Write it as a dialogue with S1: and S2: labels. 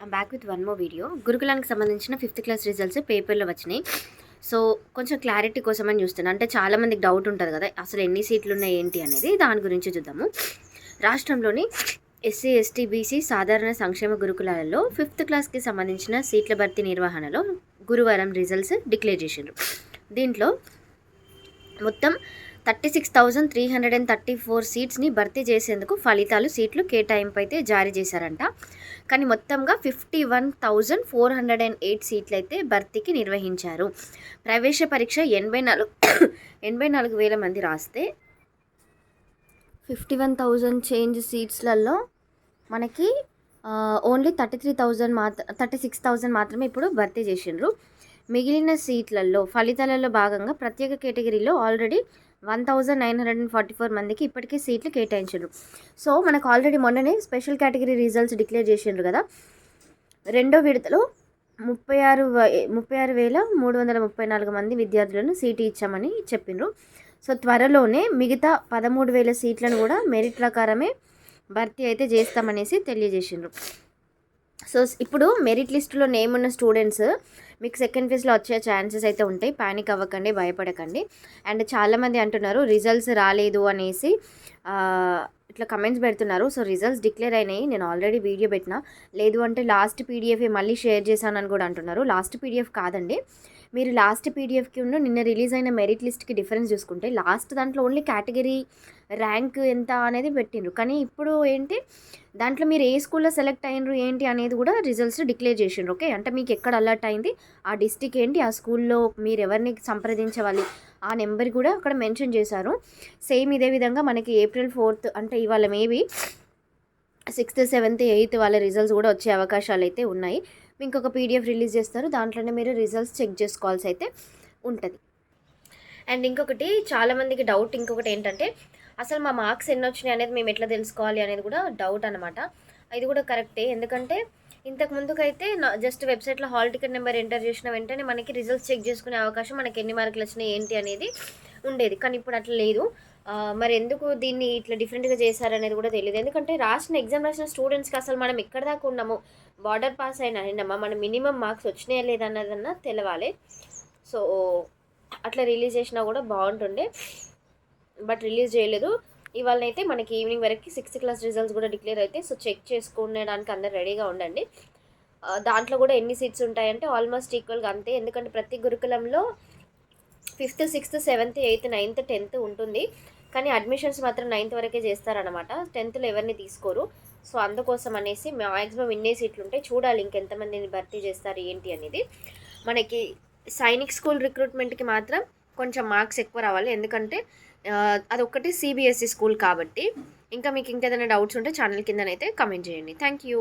S1: I'm back with one more video. గురుకులానికి సంబంధించిన 5th class results పేపర్లో వచ్చినాయి. సో కొంచెం క్లారిటీ కోసమని చూస్తున్నాను. అంటే చాలామందికి డౌట్ ఉంటుంది కదా, అసలు ఎన్ని సీట్లు ఉన్నాయి ఏంటి అనేది. దాని గురించి చూద్దాము. రాష్ట్రంలోని ఎస్సీ ఎస్టీ బీసీ సాధారణ సంక్షేమ గురుకులాలలో 5th క్లాస్కి సంబంధించిన సీట్ల భర్తీ నిర్వహణలో గురువారం రిజల్ట్స్ డిక్లేర్ చేసిండ్రు. దీంట్లో మొత్తం 36,334 సీట్స్ని భర్తీ చేసేందుకు ఫలితాలు సీట్లు కేటాయింపు అయితే జారీ చేశారంట. కానీ మొత్తంగా 51,408 సీట్లు అయితే భర్తీకి నిర్వహించారు. ప్రవేశ పరీక్ష 84,000 మంది రాస్తే 51,000 చేంజ్ సీట్స్లలో మనకి ఓన్లీ 36,000 మాత్రమే ఇప్పుడు భర్తీ చేసిండ్రు. మిగిలిన సీట్లలో ఫలితాలలో భాగంగా ప్రత్యేక కేటగిరీలో ఆల్రెడీ 1,944 మందికి ఇప్పటికే సీట్లు కేటాయించారు. సో మనకు ఆల్రెడీ మొన్ననే స్పెషల్ కేటగిరీ రిజల్ట్స్ డిక్లేర్ చేసిండ్రు కదా. రెండో విడతలో 36,334 మంది విద్యార్థులను సీటు ఇచ్చామని చెప్పిండ్రు. సో త్వరలోనే మిగతా 13,000 సీట్లను కూడా మెరిట్ ప్రకారమే భర్తీ అయితే చేస్తామనేసి తెలియజేసిండ్రు. సో ఇప్పుడు మెరిట్ లిస్టులో నేమ్ ఉన్న స్టూడెంట్స్ మీకు సెకండ్ ఫేజ్లో వచ్చే ఛాన్సెస్ అయితే ఉంటాయి. పానిక్ అవ్వకండి, భయపడకండి. అండ్ చాలామంది అంటున్నారు రిజల్ట్స్ రాలేదు అనేసి ఇట్లా కమెంట్స్ పెడుతున్నారు. సో రిజల్ట్స్ డిక్లేర్ అయినాయి, నేను ఆల్రెడీ వీడియో పెట్టిన. లేదు అంటే లాస్ట్ పీడిఎఫ్ మళ్ళీ షేర్ చేశానని కూడా అంటున్నారు. లాస్ట్ పీడిఎఫ్ కాదండి, మీరు లాస్ట్ పీడిఎఫ్కి ఉన్న నిన్న రిలీజ్ అయిన మెరిట్ లిస్ట్కి డిఫరెన్స్ చూసుకుంటే లాస్ట్ దాంట్లో ఓన్లీ కేటగిరీ ర్యాంక్ ఎంత అనేది పెట్టిండ్రు. కానీ ఇప్పుడు ఏంటి, దాంట్లో మీరు ఏ స్కూల్లో సెలెక్ట్ అయినరు ఏంటి అనేది కూడా రిజల్ట్స్ డిక్లేర్ చేసిండ్రు. ఓకే, అంటే మీకు ఎక్కడ అలర్ట్ అయింది, ఆ డిస్టిక్ ఏంటి, ఆ స్కూల్లో మీరు ఎవరిని సంప్రదించవాలి, ఆ నెంబర్ కూడా అక్కడ మెన్షన్ చేశారు. సేమ్ ఇదే విధంగా మనకి April 4th అంటే ఇవాళ మేబీ 6th 7th 8th వాళ్ళ రిజల్ట్స్ కూడా వచ్చే అవకాశాలు అయితే ఉన్నాయి. ఇంకొక పీడిఎఫ్ రిలీజ్ చేస్తారు, దాంట్లోనే మీరు రిజల్ట్స్ చెక్ చేసుకోవాల్సి అయితే ఉంటుంది. అండ్ ఇంకొకటి చాలామందికి డౌట్ ఇంకొకటి ఏంటంటే, అసలు మా మార్క్స్ ఎన్ని వచ్చినాయి అనేది మేము ఎట్లా తెలుసుకోవాలి అనేది కూడా డౌట్ అనమాట. ఇది కూడా కరెక్టే, ఎందుకంటే ఇంతకు ముందుకైతే జస్ట్ వెబ్సైట్లో హాల్ టికెట్ నెంబర్ ఎంటర్ చేసిన వెంటనే మనకి రిజల్ట్స్ చెక్ చేసుకునే అవకాశం, మనకి ఎన్ని మార్కులు వచ్చినాయి ఏంటి అనేది ఉండేది. కానీ ఇప్పుడు అట్లా లేదు. మరి ఎందుకు దీన్ని ఇట్లా డిఫరెంట్గా చేశారనేది కూడా తెలియదు. ఎందుకంటే ఎగ్జామ్ రాసిన స్టూడెంట్స్కి అసలు మనం ఎక్కడ దాకా ఉన్నాము, బార్డర్ పాస్ అయినామా, మన మినిమం మార్క్స్ వచ్చినాయా లేదన్నదన్నా తెలవాలి. సో అట్లా రిలీజ్ చేసినా కూడా బాగుంటుండే, బట్ రిలీజ్ చేయలేదు. ఇవాళనైతే మనకి ఈవినింగ్ వరకు 6th క్లాస్ రిజల్ట్స్ కూడా డిక్లేర్ అయితే, సో చెక్ చేసుకునేడానికి అందరు రెడీగా ఉండండి. దాంట్లో కూడా ఎన్ని సీట్స్ ఉంటాయంటే ఆల్మోస్ట్ ఈక్వల్గా అంతే. ఎందుకంటే ప్రతి గురుకులంలో 5th 6th 7th 8th 9th 10th ఉంటుంది. కానీ అడ్మిషన్స్ మాత్రం 9th వరకే చేస్తారనమాట. 10thలో ఎవరిని తీసుకోరు. సో అందుకోసం అనేసి మ్యాక్సిమం ఇన్నే సీట్లు ఉంటాయి. చూడాలి ఇంకెంతమందిని భర్తీ చేస్తారు ఏంటి అనేది. మనకి సైనిక్ స్కూల్ రిక్రూట్మెంట్కి మాత్రం కొంచెం మార్క్స్ ఎక్కువ రావాలి, ఎందుకంటే అదొక్కటి CBSE స్కూల్ కాబట్టి. ఇంకా మీకు ఇంకేదైనా డౌట్స్ ఉంటే ఛానల్ కిందనైతే కమెంట్ చేయండి. Thank you.